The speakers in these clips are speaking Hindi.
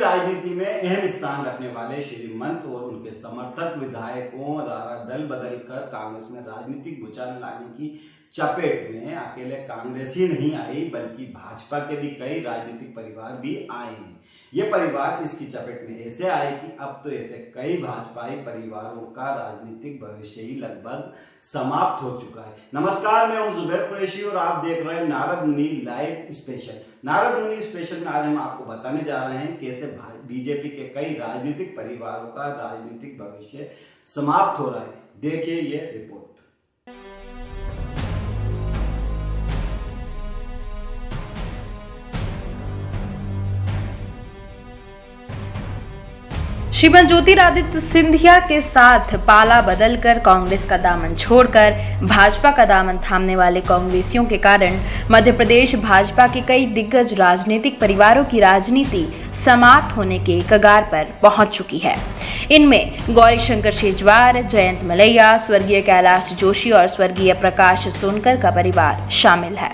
राजनीति में अहम स्थान रखने वाले श्रीमंत और उनके समर्थक विधायकों द्वारा दल बदल कर कांग्रेस में राजनीतिक भूचाल लाने की चपेट में अकेले कांग्रेस ही नहीं आई, बल्कि भाजपा के भी कई राजनीतिक परिवार भी आए हैं। ये परिवार इसकी चपेट में ऐसे आए कि अब तो ऐसे कई भाजपाई परिवारों का राजनीतिक भविष्य ही लगभग समाप्त हो चुका है। नमस्कार, मैं हूं जुबैर कुरैशी और आप देख रहे हैं नारद मुनि लाइव स्पेशल। नारद मुनि स्पेशल में आज हम आपको बताने जा रहे हैं कैसे बीजेपी के कई राजनीतिक परिवारों का राजनीतिक भविष्य समाप्त हो रहा है। देखिए ये रिपोर्ट। श्रीमती ज्योतिरादित्य सिंधिया के साथ पाला बदलकर कांग्रेस का दामन छोड़कर भाजपा का दामन थामने वाले कांग्रेसियों के कारण मध्य प्रदेश भाजपा के कई दिग्गज राजनीतिक परिवारों की राजनीति समाप्त होने के कगार पर पहुंच चुकी है। इनमें गौरीशंकर शेजवार, जयंत मलैया, स्वर्गीय कैलाश जोशी और स्वर्गीय प्रकाश सोनकर का परिवार शामिल है।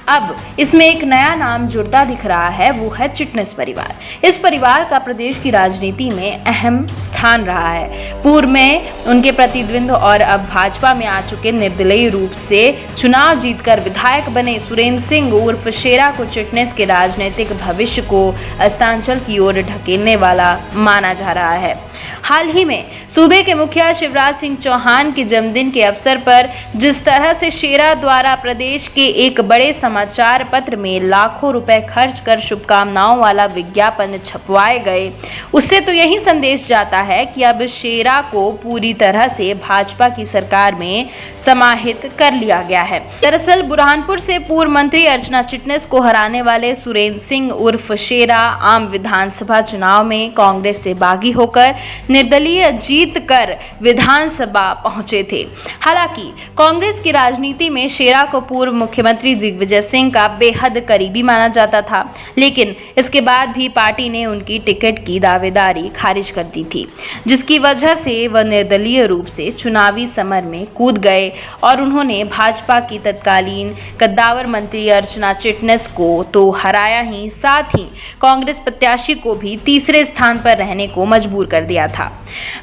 अब इसमें एक नया नाम जुड़ता दिख रहा है, वो है चिटनिस परिवार। इस परिवार का प्रदेश की राजनीति में अहम स्थान रहा है। पूर्व में उनके प्रतिद्वंद और अब भाजपा में आ चुके निर्दलीय रूप से चुनाव जीतकर विधायक बने सुरेंद्र सिंह उर्फ शेरा को चिटनिस के राजनीतिक भविष्य को अस्तांचल की ओर ढकेलने वाला माना जा रहा है। हाल ही में सूबे के मुखिया शिवराज सिंह चौहान के जन्मदिन के अवसर पर जिस तरह से शेरा द्वारा प्रदेश के एक बड़े समाचार पत्र में लाखों रुपए खर्च कर शुभकामनाओं वाला विज्ञापन छपवाए गए, उससे तो यही संदेश जाता है कि अब शेरा को पूरी तरह से भाजपा की सरकार में समाहित कर लिया गया है। दरअसल बुरहानपुर से पूर्व मंत्री अर्चना चिटनिस को हराने वाले सुरेंद्र सिंह उर्फ शेरा आम विधानसभा चुनाव में कांग्रेस से बागी होकर निर्दलीय जीत कर विधानसभा पहुंचे थे। हालांकि कांग्रेस की राजनीति में शेरा को पूर्व मुख्यमंत्री दिग्विजय सिंह का बेहद करीबी माना जाता था, लेकिन इसके बाद भी पार्टी ने उनकी टिकट की दावेदारी खारिज कर दी थी, जिसकी वजह से वह निर्दलीय रूप से चुनावी समर में कूद गए और उन्होंने भाजपा की तत्कालीन कद्दावर मंत्री अर्चना चिटनिस को तो हराया ही, साथ ही कांग्रेस प्रत्याशी को भी तीसरे स्थान पर रहने को मजबूर कर दिया था।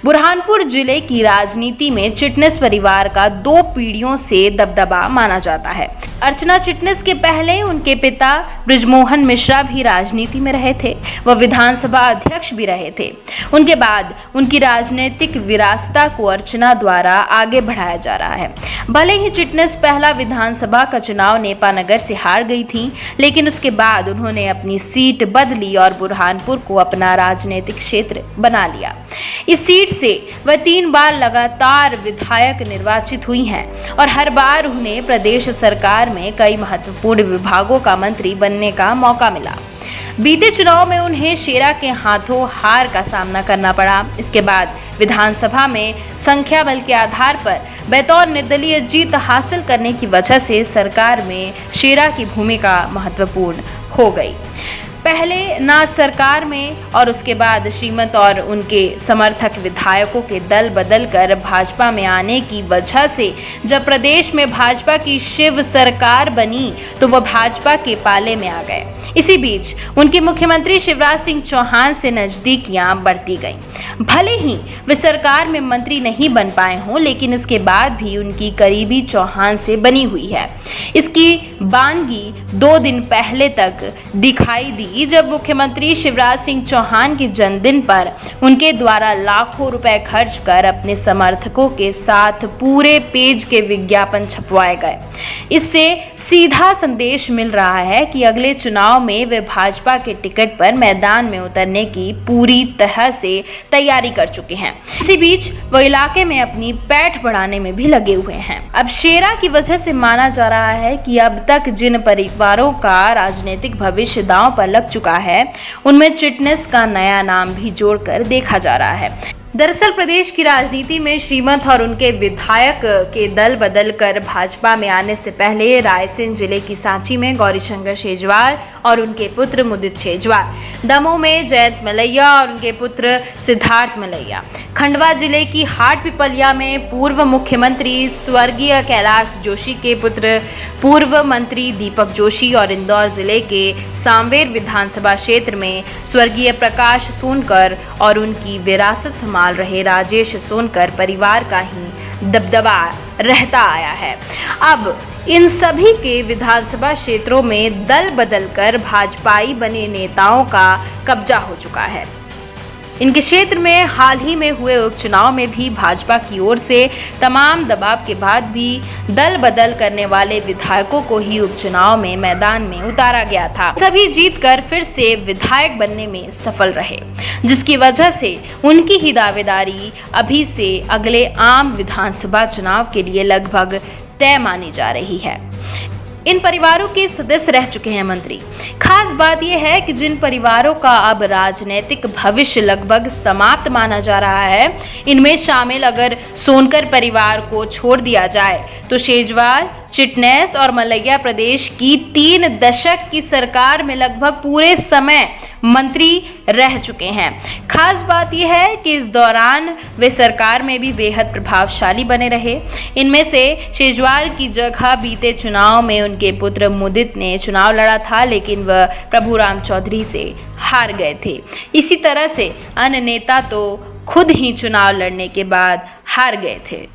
बुरहानपुर जिले की राजनीति में चिटनिस परिवार का 2 पीढ़ियों से दबदबा माना जाता है। अर्चना चिटनिस के पहले उनके पिता बृजमोहन मिश्रा भी राजनीति में रहे थे, वह विधानसभा अध्यक्ष भी रहे थे। उनके बाद उनकी राजनीतिक विरासत को अर्चना द्वारा आगे बढ़ाया जा रहा है। भले ही चिटनिस पहला विधानसभा का चुनाव नेपानगर से हार गई थी, लेकिन उसके बाद उन्होंने अपनी सीट बदली और बुरहानपुर को अपना राजनीतिक क्षेत्र बना लिया। इस सीट से वह 3 बार लगातार विधायक निर्वाचित हुई हैं और हर बार उन्हें प्रदेश सरकार में कई महत्वपूर्ण विभागों का मंत्री बनने का मौका मिला। बीते चुनाव में उन्हें शेरा के हाथों हार का सामना करना पड़ा। इसके बाद विधानसभा में संख्या बल के आधार पर बतौर निर्दलीय जीत हासिल करने की वजह से सरकार में शेरा की भूमिका महत्वपूर्ण हो गई। पहले नाथ सरकार में और उसके बाद श्रीमंत और उनके समर्थक विधायकों के दल बदल कर भाजपा में आने की वजह से जब प्रदेश में भाजपा की शिव सरकार बनी तो वह भाजपा के पाले में आ गए। इसी बीच उनके मुख्यमंत्री शिवराज सिंह चौहान से नजदीकियां बढ़ती गईं। भले ही वे सरकार में मंत्री नहीं बन पाए हों, लेकिन इसके बाद भी उनकी करीबी चौहान से बनी हुई है। इसकी बानगी 2 दिन पहले तक दिखाई दी जब मुख्यमंत्री शिवराज सिंह चौहान के जन्मदिन पर उनके द्वारा लाखों रुपए खर्च कर अपने समर्थकों के साथ पूरे पेज के विज्ञापन छपवाए गए। इससे सीधा संदेश मिल रहा है कि अगले चुनाव में वे भाजपा के टिकट पर मैदान में उतरने की पूरी तरह से तैयारी कर चुके हैं। इसी बीच वो इलाके में अपनी पैठ बढ़ाने में भी लगे हुए हैं। अब शेरा की वजह से माना जा रहा है कि अब तक जिन परिवारों का राजनीतिक भविष्य दांव पर लग चुका है, उनमें चिटनिस का नया नाम भी जोड़कर देखा जा रहा है। दरअसल प्रदेश की राजनीति में श्रीमंत और उनके विधायक के दल बदल कर भाजपा में आने से पहले रायसेन जिले की सांची में गौरीशंकर शेजवार और उनके पुत्र मुदित शेजवार, दमोह में जयंत मलैया और उनके पुत्र सिद्धार्थ मलैया, खंडवा जिले की हाट पिपलिया में पूर्व मुख्यमंत्री स्वर्गीय कैलाश जोशी के पुत्र पूर्व मंत्री दीपक जोशी और इंदौर जिले के सांवेर विधानसभा क्षेत्र में स्वर्गीय प्रकाश सोनकर और उनकी विरासत संभाल रहे राजेश सोनकर परिवार का ही दबदबा रहता आया है। अब इन सभी के विधानसभा क्षेत्रों में दल बदलकर भाजपाई बने नेताओं का कब्जा हो चुका है। इनके क्षेत्र में हाल ही में हुए उपचुनाव में भी भाजपा की ओर से तमाम दबाव के बाद भी दल बदल करने वाले विधायकों को ही उपचुनाव में मैदान में उतारा गया था। सभी जीतकर फिर से विधायक बनने में सफल रहे, जिसकी वजह से उनकी ही दावेदारी अभी से अगले आम विधानसभा चुनाव के लिए लगभग तय मानी जा रही है। इन परिवारों के सदस्य रह चुके हैं मंत्री। खास बात यह है कि जिन परिवारों का अब राजनीतिक भविष्य लगभग समाप्त माना जा रहा है, इनमें शामिल अगर सोनकर परिवार को छोड़ दिया जाए तो शेजवार, चिटनेस और मलैया प्रदेश की 3 दशक की सरकार में लगभग पूरे समय मंत्री रह चुके हैं। खास बात यह है कि इस दौरान वे सरकार में भी बेहद प्रभावशाली बने रहे। इनमें से शेजवार की जगह बीते चुनाव में उनके पुत्र मुदित ने चुनाव लड़ा था, लेकिन वह प्रभुराम चौधरी से हार गए थे। इसी तरह से अन्य नेता तो खुद ही चुनाव लड़ने के बाद हार गए थे।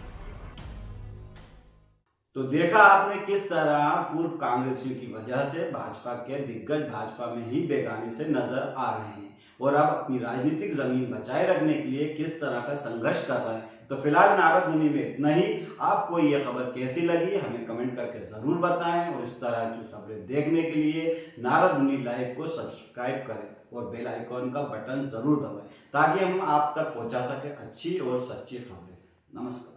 तो देखा आपने किस तरह पूर्व कांग्रेसियों की वजह से भाजपा के दिग्गज भाजपा में ही बेगानी से नजर आ रहे हैं और अब अपनी राजनीतिक जमीन बचाए रखने के लिए किस तरह का संघर्ष कर रहे हैं। तो फिलहाल नारद मुनि में इतना ही। आपको ये खबर कैसी लगी हमें कमेंट करके जरूर बताएं और इस तरह की खबरें देखने के लिए नारद मुनि लाइव को सब्सक्राइब करें और बेल आइकॉन का बटन जरूर दबाएं ताकि हम आप तक पहुंचा सके अच्छी और सच्ची खबरें। नमस्कार।